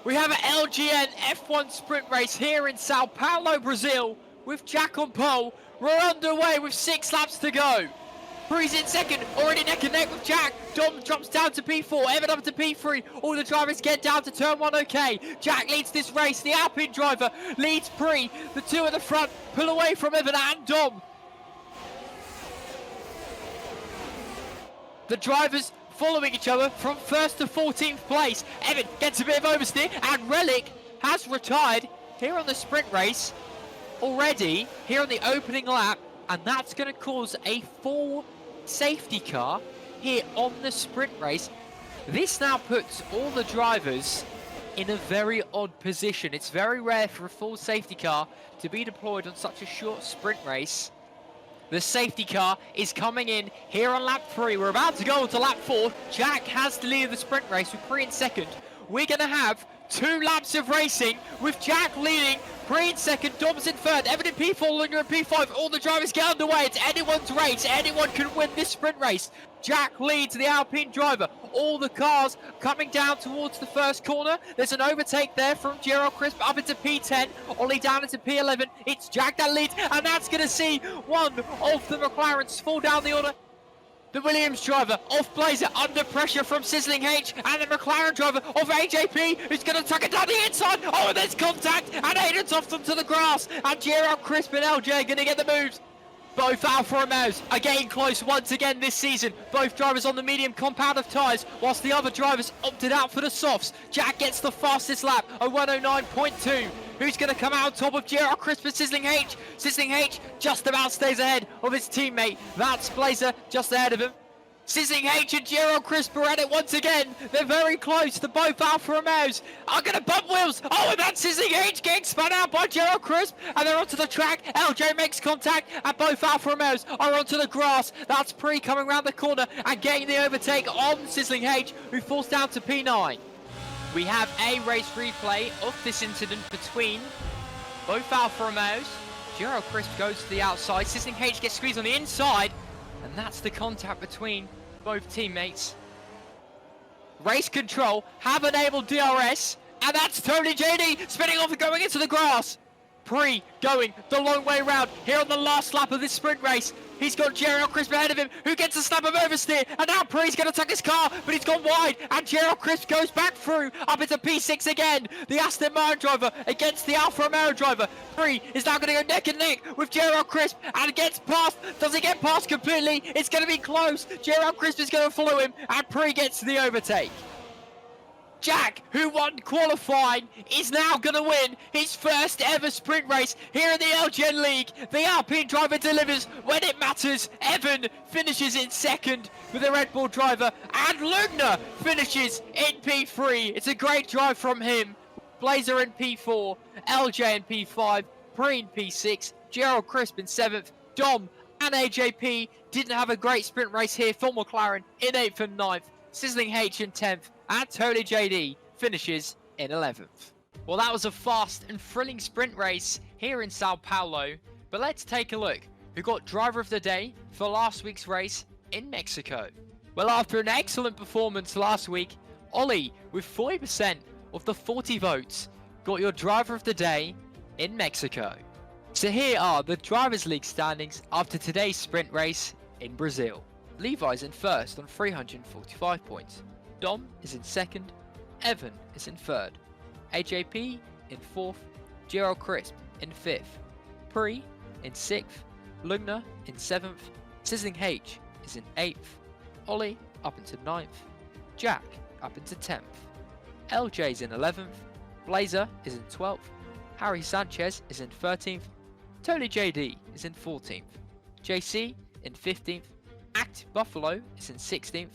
We have an LGN F1 sprint race here in Sao Paulo, Brazil, with Jack on pole. We're underway with 6 laps to go. Breeze in second, already neck and neck with Jack. Dom drops down to P4, Evan up to P3. All the drivers get down to turn 1 okay. Jack leads this race, the Alpine driver leads Pre. The two at the front pull away from Evan and Dom. The drivers following each other from 1st to 14th place. Evan gets a bit of oversteer and Relic has retired here on the sprint race already, here on the opening lap, and that's going to cause a full safety car here on the sprint race. This now puts all the drivers in a very odd position. It's very rare for a full safety car to be deployed on such a short sprint race. The safety car is coming in here on lap 3. We're about to go to lap 4. Jack has the lead of the sprint race with Pre in second. We're going to have 2 laps of racing with Jack leading, Pre in second, Dom's in third, Evan in P4, Lunger in P5. All the drivers get underway. It's anyone's race. Anyone can win this sprint race. Jack leads the Alpine driver. All the cars coming down towards the first corner. There's an overtake there from Gerald Crisp up into P10. Ollie down into P11. It's Jack that leads, and that's going to see one of the McLarens fall down the order. The Williams driver off Blazer under pressure from Sizzling H, and the McLaren driver of AJP who's going to tuck it down the inside. Oh, and there's contact, and Aiden's off onto the grass, and Gerald Crisp and LJ are going to get the moves. Both Alfa Romeos are getting close once again this season. Both drivers on the medium compound of tyres, whilst the other drivers opted out for the softs. Jack gets the fastest lap, a 109.2. Who's going to come out on top of Gerald Crisp and Sizzling H? Sizzling H just about stays ahead of his teammate. That's Blazer just ahead of him. Sizzling H and Gerald Crisp are at it once again. They're very close. The both Alfa Romeos are going to bump wheels. Oh, and that's Sizzling H getting spun out by Gerald Crisp. And they're onto the track. LJ makes contact, and both Alfa Romeos are onto the grass. That's Pre coming around the corner and getting the overtake on Sizzling H, who falls down to P9. We have a race replay of this incident between both Alfa Romeos. Gerald Crisp goes to the outside. Sizzling H gets squeezed on the inside. And that's the contact between both teammates. Race control have enabled DRS. And that's Tony JD spinning off and going into the grass. Pre going the long way round here on the last lap of this sprint race. He's got Gerald Crisp ahead of him, who gets a snap of oversteer, and now Pre's going to tuck his car, but he's gone wide, and Gerald Crisp goes back through, up into P6 again. The Aston Martin driver against the Alfa Romeo driver. Pre is now going to go neck and neck with Gerald Crisp, and gets past. Does he get past completely? It's going to be close. Gerald Crisp is going to follow him, and Pre gets the overtake. Jack, who won qualifying, is now going to win his first ever sprint race here in the LGN League. The Alpine driver delivers when it matters. Evan finishes in second with the Red Bull driver, and Lugner finishes in P3. It's a great drive from him. Blazer in P4, LJ in P5, Pre in P6, Gerald Crisp in 7th, Dom and AJP didn't have a great sprint race here for McLaren in 8th and 9th, Sizzling H in 10th, and Tony JD finishes in 11th. Well, that was a fast and thrilling sprint race here in Sao Paulo, but let's take a look who got driver of the day for last week's race in Mexico. Well, after an excellent performance last week, Ollie, with 40% of the 40 votes, got your driver of the day in Mexico. So here are the Drivers' League standings after today's sprint race in Brazil. Levi's in first on 345 points. Dom is in second, Evan is in third, AJP in fourth, Gerald Crisp in fifth, Pre in sixth, Lugner in seventh, Sizzling H is in eighth, Ollie up into ninth, Jack up into 10th, LJ's in 11th, Blazer is in 12th, Harry Sanchez is in 13th, Tony JD is in 14th, JC in 15th, Active Buffalo is in 16th,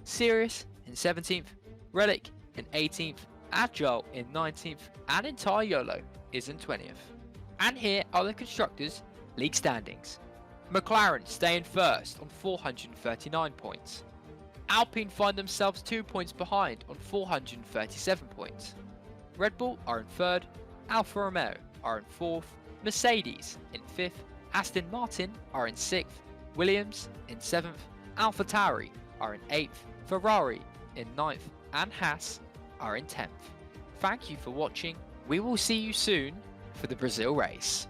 Sirius in 17th, Relic in 18th, Agile in 19th, and Entire YOLO is in 20th. And here are the Constructors' League standings. McLaren stay in first on 439 points. Alpine find themselves 2 points behind on 437 points. Red Bull are in third, Alfa Romeo are in fourth, Mercedes in fifth, Aston Martin are in sixth, Williams in 7th, AlphaTauri are in 8th, Ferrari in 9th, and Haas are in 10th. thank you for watching. We will see you soon for the Brazil race.